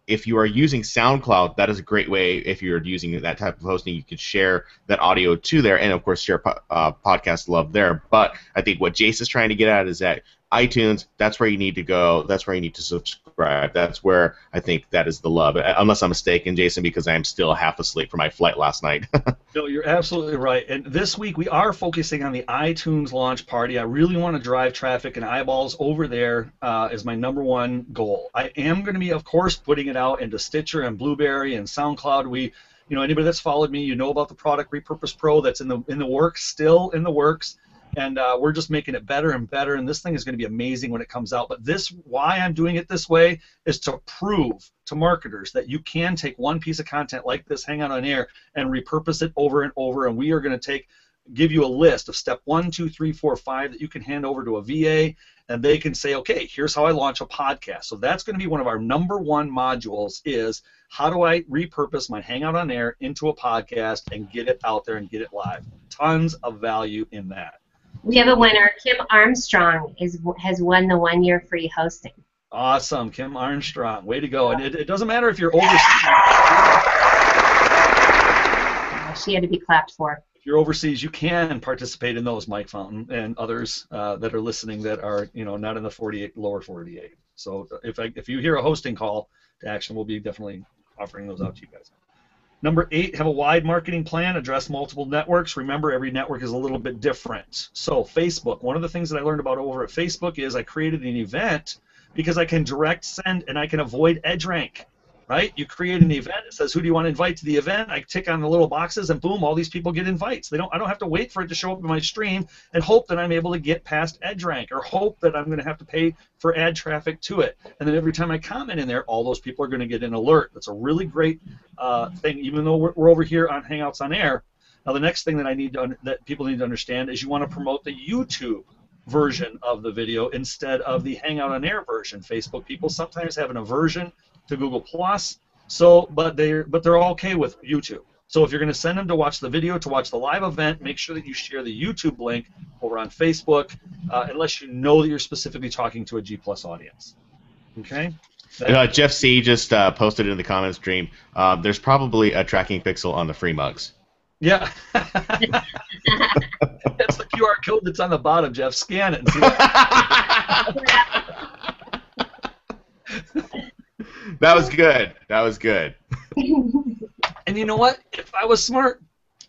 If you are using SoundCloud, that is a great way. If you're using that type of hosting, you could share that audio to there, and of course share podcast love there. But I think what Jason's trying to get at is that iTunes, that's where you need to go. That's where you need to subscribe. That's where I think that is the love. Unless I'm mistaken, Jason, because I'm still half asleep from my flight last night. No, you're absolutely right. And this week we are focusing on the iTunes launch party. I really want to drive traffic and eyeballs over there as my number 1 goal. I am going to be, of course, putting it out into Stitcher and Blueberry and SoundCloud. Anybody that's followed me, you know about the product Repurpose Pro that's in the works, still in the works. And we're just making it better and better, and this thing is going to be amazing when it comes out. But why I'm doing it this way is to prove to marketers that you can take one piece of content like this, Hang Out on Air, and repurpose it over and over. And we are going to give you a list of step 1, 2, 3, 4, 5 that you can hand over to a VA, and they can say, okay, here's how I launch a podcast. So that's going to be one of our number 1 modules is how do I repurpose my Hangout on Air into a podcast and get it out there and get it live. Tons of value in that. We have a winner. Kim Armstrong has won the 1 year free hosting. Awesome, Kim Armstrong. Way to go. And it doesn't matter if you're overseas. She had to be clapped for. If you're overseas, you can participate in those, Mike Fountain, and others that are listening that are not in the lower 48. So if you hear a hosting call to action, we'll be definitely offering those out to you guys. Number 8, have a wide marketing plan, address multiple networks. Remember, every network is a little bit different. So Facebook, one of the things that I learned about over at Facebook is I created an event because I can direct send and I can avoid edge rank. right? You create an event. It says, who do you want to invite to the event? I tick on the little boxes, and boom, all these people get invites. I don't have to wait for it to show up in my stream and hope that I'm able to get past EdgeRank or hope that I'm going to have to pay for ad traffic to it. And then every time I comment in there, all those people are going to get an alert. That's a really great thing, even though we're over here on Hangouts on Air. Now, the next thing that people need to understand is you want to promote the YouTube version of the video instead of the Hangout on Air version. Facebook people sometimes have an aversion to Google Plus, but they're okay with YouTube. So if you're going to send them to watch the video, to watch the live event, make sure that you share the YouTube link over on Facebook, unless you know that you're specifically talking to a G+ audience. Okay. Jeff C. just posted in the comments stream. There's probably a tracking pixel on the free mugs. Yeah. That's the QR code that's on the bottom, Jeff. Scan it and see what. That was good. That was good. And you know what? If I was smart,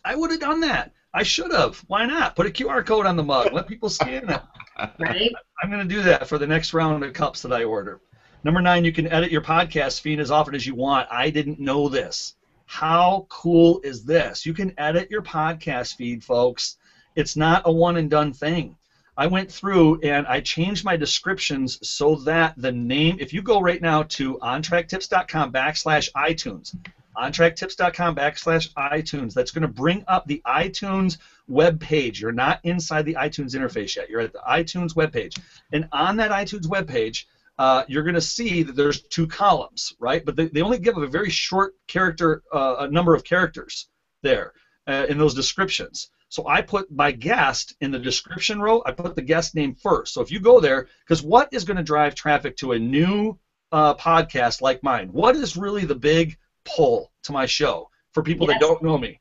I would have done that. I should have. Why not? Put a QR code on the mug. Let people scan it. Right. I'm going to do that for the next round of cups that I order. Number 9, you can edit your podcast feed as often as you want. I didn't know this. How cool is this? You can edit your podcast feed, folks. It's not a one-and-done thing. I went through and I changed my descriptions so that the name, if you go right now to ontracktips.com/iTunes, ontracktips.com/iTunes, that's going to bring up the iTunes web page. You're not inside the iTunes interface yet. You're at the iTunes web page. And on that iTunes web page, you're going to see that there's 2 columns, right? But they only give a very short a number of characters there in those descriptions. So I put my guest in the description row. I put the guest name first. So if you go there, because what is going to drive traffic to a new podcast like mine? What is really the big pull to my show for people that don't know me?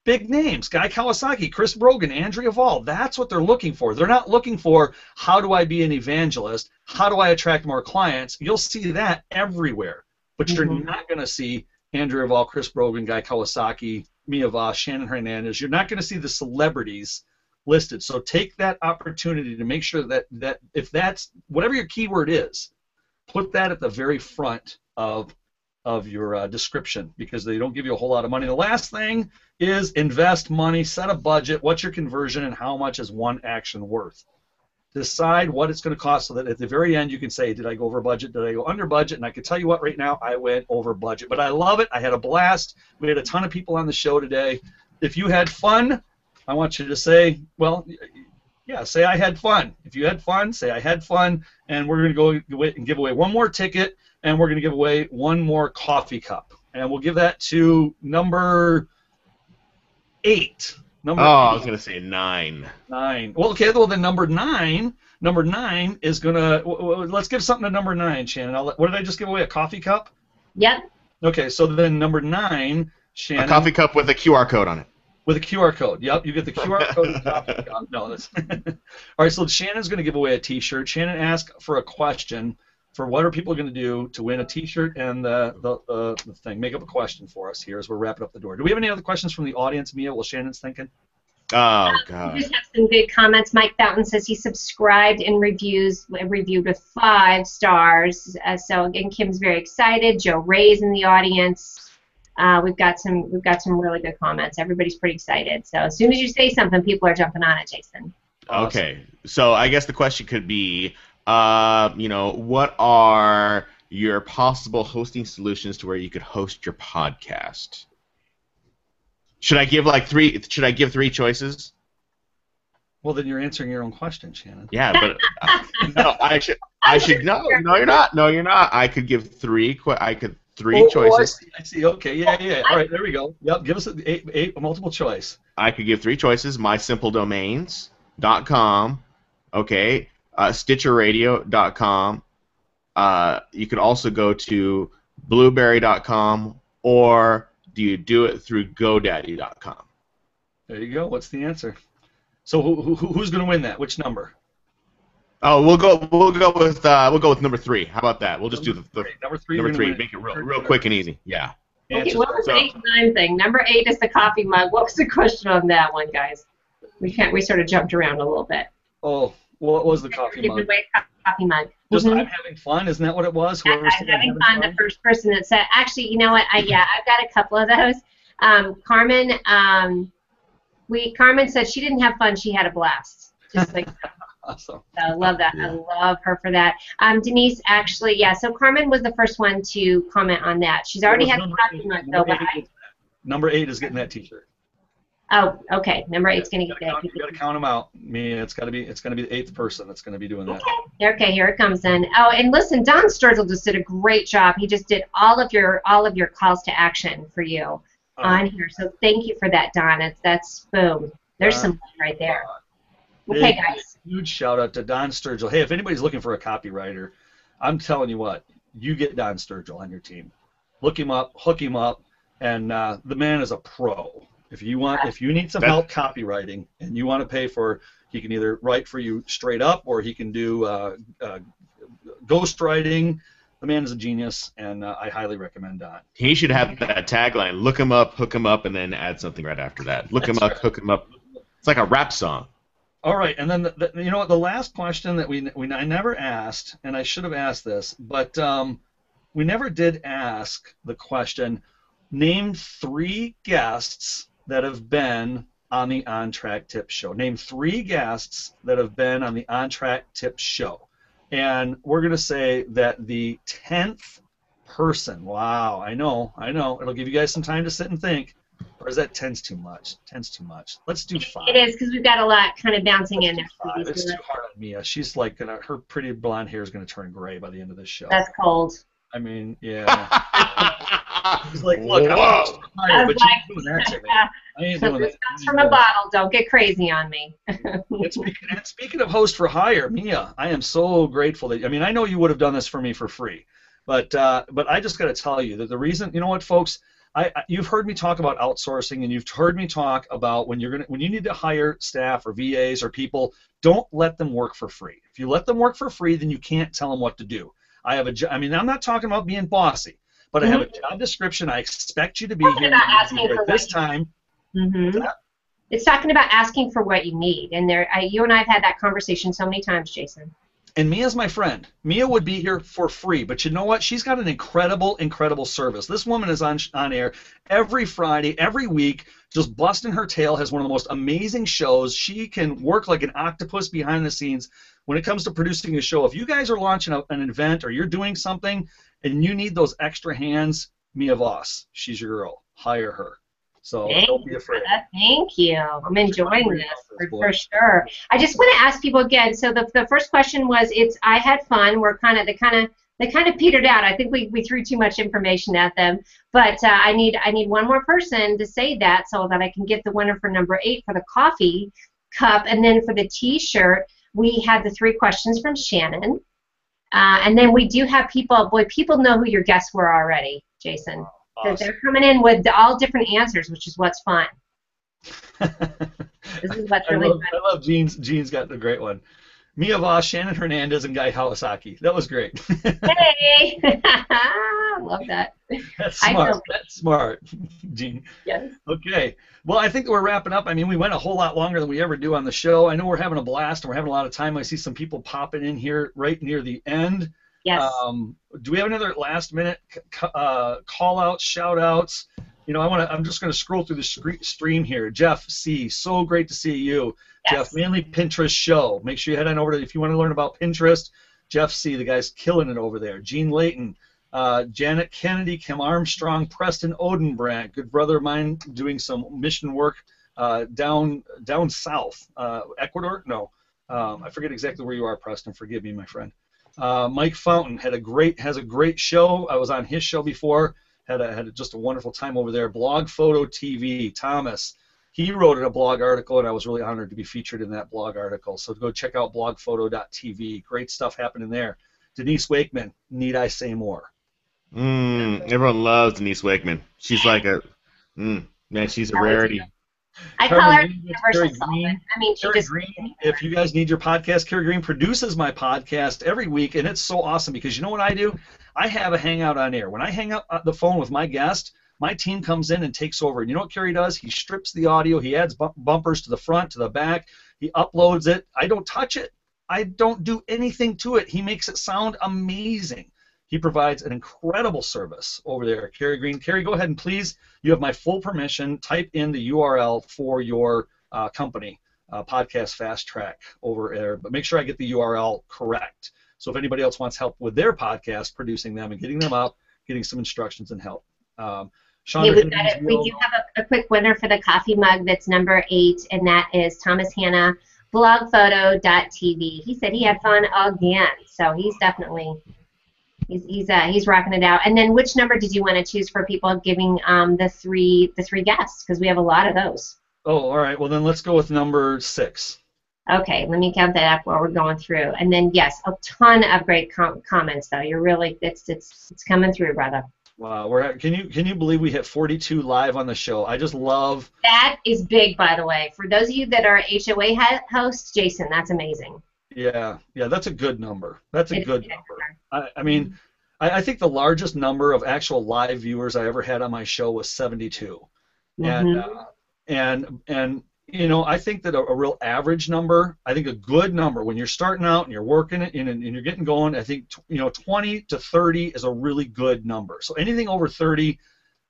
Big names, Guy Kawasaki, Chris Brogan, Andrea Vall. That's what they're looking for. They're not looking for how do I be an evangelist, how do I attract more clients. You'll see that everywhere, but you're not going to see Andrea Vall, Chris Brogan, Guy Kawasaki, Mia Voss, Shannon Hernandez. You're not going to see the celebrities listed. So take that opportunity to make sure that if that's whatever your keyword is, put that at the very front of your description, because they don't give you a whole lot of money. The last thing is invest money, set a budget, what's your conversion, and how much is one action worth. Decide what it's going to cost so that at the very end you can say, did I go over budget, did I go under budget? And I can tell you what, right now I went over budget. But I love it. I had a blast. We had a ton of people on the show today. If you had fun, I want you to say, well, yeah, say I had fun. If you had fun, say I had fun. And we're going to go and give away one more ticket, and we're going to give away one more coffee cup. And we'll give that to number 8. Number 8. I was going to say 9. 9. Well, okay, well, then number 9 is going to, let's give something to number 9, Shannon. What did I just give away, a coffee cup? Yep. Okay, so then number 9, Shannon. A coffee cup with a QR code on it. With a QR code. Yep, you get the QR code and coffee cup. No, that's all right, so Shannon's going to give away a T-shirt. Shannon asked for a question for what are people going to do to win a T-shirt and the thing. Make up a question for us here as we're wrapping up the door. Do we have any other questions from the audience, Mia, while Shannon's thinking? Oh, God. We just have some good comments. Mike Fountain says he subscribed and reviewed with 5 stars. So again, Kim's very excited. Joe Ray's in the audience. We've got some really good comments. Everybody's pretty excited. So as soon as you say something, people are jumping on it, Jason. Okay. So I guess the question could be, what are your possible hosting solutions to where you could host your podcast? Should I give 3 choices? Well, then you're answering your own question, Shannon. Yeah, but no, I should. No, you're not. No, you're not. I could give 3. Three choices. I see. Okay. Yeah. All right. There we go. Yep. Give us a multiple choice. I could give 3 choices. mysimpledomains.com. Okay. StitcherRadio.com. You could also go to Blueberry.com, or do you do it through GoDaddy.com? There you go. What's the answer? So who's going to win that? Which number? Oh, we'll go with number 3. How about that? We'll just do the number 3. Number 3. Make it real quick and easy. Yeah. Okay, what was the 8 and 9 thing? Number 8 is the coffee mug. What was the question on that one, guys? We sort of jumped around a little bit. Oh, What was the coffee mug? Coffee mug. Just I'm having fun. Isn't that what it was? I'm having fun. The first person that said, actually, you know what? I've got a couple of those. Carmen said she didn't have fun. She had a blast. Just like awesome. So I love that. Yeah. I love her for that. Denise, actually, yeah. So Carmen was the first one to comment on that. She's already had the coffee mug, though. Number 8 is getting that T-shirt. Oh, okay. Number 8's going to get that. You got to count them out. It's got to be the 8th person that's going to be doing that. Okay, here it comes then. Oh, and listen, Don Sturgill just did a great job. He just did all of your calls to action for you on here. So thank you for that, Don. That's boom. There's some right there. Okay, guys. Huge shout out to Don Sturgill. Hey, if anybody's looking for a copywriter, I'm telling you what, you get Don Sturgill on your team. Look him up, hook him up, and the man is a pro. If you need some help copywriting and you want to pay for, he can either write for you straight up or he can do ghostwriting. The man is a genius, and I highly recommend Don. He should have that tagline: "Look him up, hook him up," and then add something right after that. Look him up, hook him up. It's like a rap song. All right, and then you know what? The last question that I never asked, and I should have asked this, but we never did ask the question. Name 3 guests that have been on the On Track Tips show. Name 3 guests that have been on the On Track Tips show. And we're going to say that the 10th person, wow, I know, it'll give you guys some time to sit and think, or is that 10's too much? 10's too much. Let's do 5. It is, because we've got a lot kind of bouncing in there. 5. It's too hard on Mia. She's like, her pretty blonde hair is going to turn gray by the end of this show. That's cold. I mean, yeah. He's like, look, I'm but you're doing that to me. I ain't doing this comes from a bottle. Don't get crazy on me. and speaking of host for hire, Mia, I am so grateful that. I mean, I know you would have done this for me for free, but I just got to tell you that the reason, you know what, folks, you've heard me talk about outsourcing, and you've heard me talk about when you need to hire staff or VAs or people, don't let them work for free. If you let them work for free, then you can't tell them what to do. I mean, I'm not talking about being bossy. But I have a job description. I expect you to be here at this time. It's talking about asking for what you need, and you and I have had that conversation so many times, Jason. And Mia's my friend. Mia would be here for free, but you know what? She's got an incredible, incredible service. This woman is on air every Friday, every week, just busting her tail, has one of the most amazing shows. She can work like an octopus behind the scenes when it comes to producing a show. If you guys are launching an event or you're doing something and you need those extra hands, Mia Voss, she's your girl. Hire her. So don't be afraid. Thank you. I'm enjoying this for sure. I just want to ask people again. So the first question was, I had fun. They kind of petered out. I think we threw too much information at them. But I need one more person to say that so that I can get the winner for number 8 for the coffee cup, and then for the T-shirt we had the 3 questions from Shannon. And then we do have people. Boy, people know who your guests were already, Jason. Awesome. They're coming in with all different answers, which is what's fun. This is what's really fun. I love Gene's. Gene's got the great one. Mia Voss, Shannon Hernandez, and Guy Kawasaki. That was great. Hey! I love that. That's smart. That's smart, Gene. Yes. Okay. Well, I think we're wrapping up. I mean, we went a whole lot longer than we ever do on the show. I know we're having a blast, and we're having a lot of time. I see some people popping in here right near the end. Yes. Do we have another last-minute call-outs, shout-outs? You know, I'm just going to scroll through the stream here. Jeff C., so great to see you. Yes. Jeff, mainly Pinterest show. Make sure you head on over to, if you want to learn about Pinterest, Jeff C., the guy's killing it over there. Gene Layton, Janet Kennedy, Kim Armstrong, Preston Odenbrandt, good brother of mine doing some mission work down south. Ecuador? No. I forget exactly where you are, Preston. Forgive me, my friend. Mike Fountain has a great show. I was on his show before. Had just a wonderful time over there. Blog Photo TV, Thomas. He wrote a blog article, and I was really honored to be featured in that blog article. So go check out blogphoto.tv. Great stuff happening there. Denise Wakeman, need I say more? Everyone loves Denise Wakeman. She's like man, she's a rarity. I call her universal solvent. I mean, she just. Green, if you guys need your podcast, Carrie Green produces my podcast every week, and it's so awesome because you know what I do? I have a hangout on air. When I hang up the phone with my guest, my team comes in and takes over. And you know what Carrie does? He strips the audio. He adds bumpers to the front, to the back. He uploads it. I don't touch it. I don't do anything to it. He makes it sound amazing. He provides an incredible service over there, Kerry Green. Kerry, go ahead and please, you have my full permission. Type in the URL for your company, Podcast Fast Track over there. But make sure I get the URL correct. So if anybody else wants help with their podcast, producing them and getting them up, getting some instructions and help. Hey, we do have a quick winner for the coffee mug that's number 8, and that is Thomas Hanna, blogphoto.tv. He said he had fun again, so he's definitely he's rocking it out. And then which number did you want to choose for people giving the three guests, because we have a lot of those. Oh, all right. Well, then let's go with number 6. Okay, let me count that up while we're going through. And then yes, a ton of great comments though. You're really it's coming through, brother. Wow, can you believe we hit 42 live on the show? I just love that. Is big, by the way. For those of you that are HOA hosts, Jason, that's amazing. Yeah, that's a good number. That's a good number. I mean, I think the largest number of actual live viewers I ever had on my show was 72, and you know, I think that a real average number, I think a good number when you're starting out and you're working it and you're getting going, I think 20 to 30 is a really good number. So anything over 30,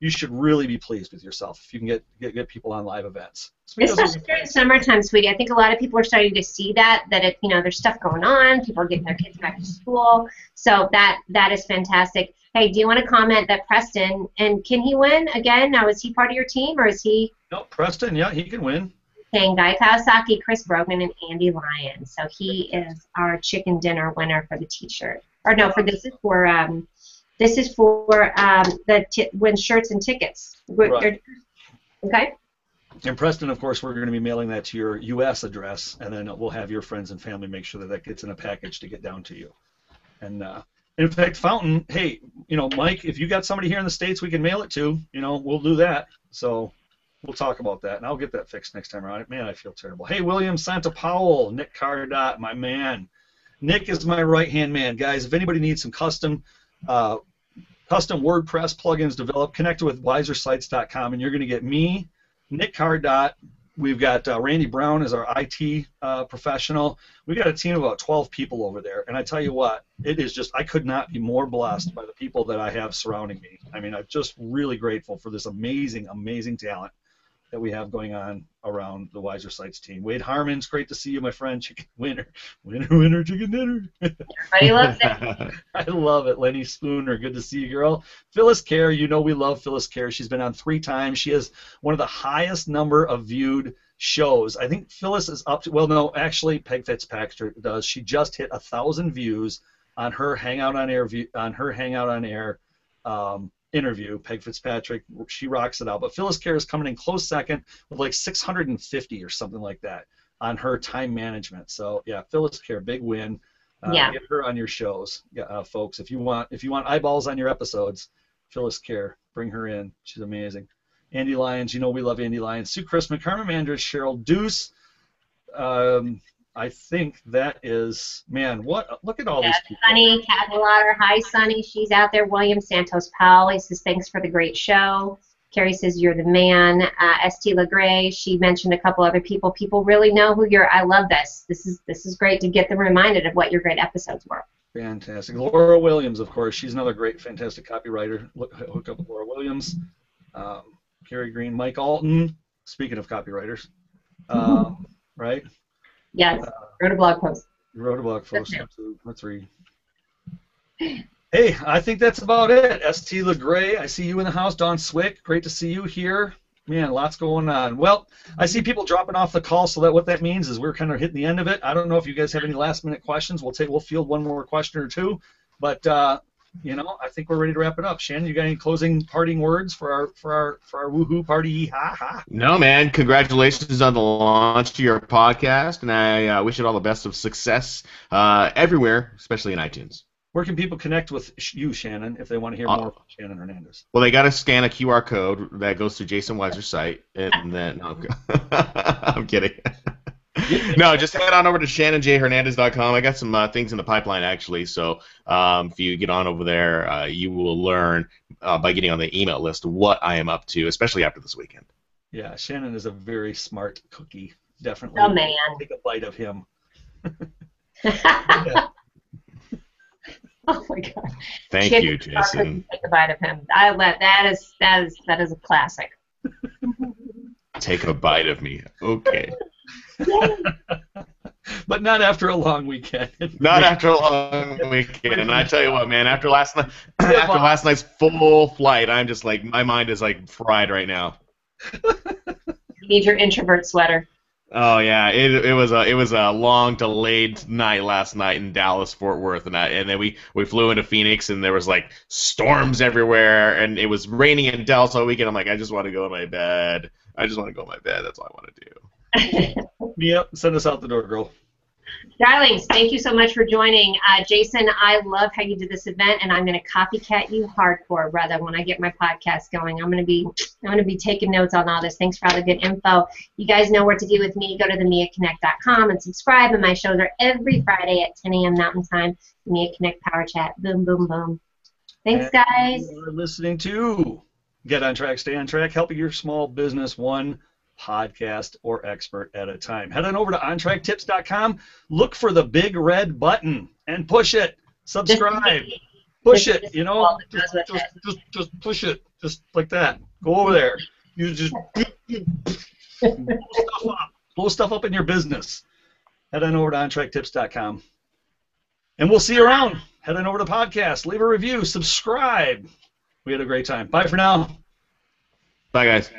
you should really be pleased with yourself if you can get people on live events. Especially during summertime, sweetie. I think a lot of people are starting to see that there's stuff going on. People are getting their kids back to school. So that is fantastic. Hey, do you want to comment that Preston, and can he win again? Now, is he part of your team or is he? No, Preston, yeah, he can win. Saying Guy Kawasaki, Chris Brogan, and Andy Lyons. So he is our chicken dinner winner for the T-shirt. Or no, this is for win shirts and tickets. Right. Okay. And Preston, of course, we're going to be mailing that to your U.S. address, and then we'll have your friends and family make sure that gets in a package to get down to you. And in fact, Fountain, hey, Mike, if you got somebody here in the States we can mail it to, we'll do that. So we'll talk about that, and I'll get that fixed next time around. Man, I feel terrible. Hey, William Santa Powell, Nick Cardot, my man. Nick is my right-hand man. Guys, if anybody needs some custom WordPress plugins developed, connect with wisersites.com, and you're going to get me, Nick Cardot. We've got Randy Brown as our IT professional. We've got a team of about 12 people over there, and I tell you what, it is just, I could not be more blessed by the people that I have surrounding me. I mean, I'm just really grateful for this amazing, amazing talent that we have going on around the Wiser Sites team. Wade Harmon, it's great to see you, my friend. Chicken winner, chicken dinner. Everybody loves it. I love it. Lenny Spooner, good to see you, girl. Phyllis Kerr, we love Phyllis Kerr. She's been on 3 times. She has one of the highest number of viewed shows. I think Phyllis is up to, well, no, actually, Peg Fitzpatrick does. She just hit 1,000 views on her Hangout on Air interview. Peg Fitzpatrick, she rocks it out. But Phyllis Kerr is coming in close second with like 650 or something like that on her time management. So yeah, Phyllis Kerr, big win. Get her on your shows, folks. If you want eyeballs on your episodes, Phyllis Kerr, bring her in. She's amazing. Andy Lyons, we love Andy Lyons. Sue Chrisman, Carmen Mandrich, Cheryl Deuce. I think that is, man, look at all these people. Sunny Catalauder, hi Sunny, she's out there. William Santos Powell, he says thanks for the great show. Carrie says you're the man. St. LeGray, she mentioned a couple other people. People really know who you're. I love this. This is great to get them reminded of what your great episodes were. Fantastic. Laura Williams, of course, she's another great, fantastic copywriter. Hook up with Laura Williams. Carrie Green, Mike Alton, speaking of copywriters, right? Yes, wrote a blog post. You wrote a blog post. Let's read. Hey, I think that's about it. St. LeGray, I see you in the house. Don Swick, great to see you here. Man, lots going on. Well, I see people dropping off the call, so what that means is we're kind of hitting the end of it. I don't know if you guys have any last-minute questions. We'll field one more question or two, but I think we're ready to wrap it up. Shannon, you got any closing parting words for our woohoo party? Ha ha. No, man. Congratulations on the launch to your podcast, and I wish it all the best of success everywhere, especially in iTunes. Where can people connect with you, Shannon, if they want to hear more from Shannon Hernandez? Well, they got to scan a QR code that goes to Jason Weiser's site, and then I'm kidding. No, just head on over to shannonjhernandez.com. I got some things in the pipeline, actually, so if you get on over there, you will learn by getting on the email list what I am up to, especially after this weekend. Yeah, Shannon is a very smart cookie. Definitely oh, man. Take a bite of him. Yeah. Oh my God. Thank you, Jason. Take a bite of him. That is a classic. Take a bite of me. Okay. But not after a long weekend. Not after a long weekend. And I tell you what, man, after last night's full flight, I'm just like, my mind is like fried right now. You need your introvert sweater. Oh yeah, it was a long delayed night last night in Dallas, Fort Worth, and then we flew into Phoenix, and there was like storms everywhere, and it was raining in Dallas all weekend. I'm like, I just want to go to my bed. That's all I want to do. Yep, send us out the door, girl. Darlings, thank you so much for joining. Jason, I love how you did this event, and I'm going to copycat you hardcore, brother, when I get my podcast going. I'm going to be taking notes on all this. Thanks for all the good info. You guys know what to do with me. Go to themiaconnect.com and subscribe, and my shows are every Friday at 10 a.m. Mountain Time. The Mia Connect Power Chat. Boom, boom, boom. Thanks, guys. You're listening to Get on Track, Stay on Track, helping your small business one podcast or expert at a time. Head on over to ontracktips.com, look for the big red button and push it. Subscribe. Push it, you know, just push it, just like that. Go over there. You just blow stuff up in your business. Head on over to ontracktips.com. And we'll see you around. Head on over to the podcast, leave a review, subscribe. We had a great time. Bye for now. Bye, guys.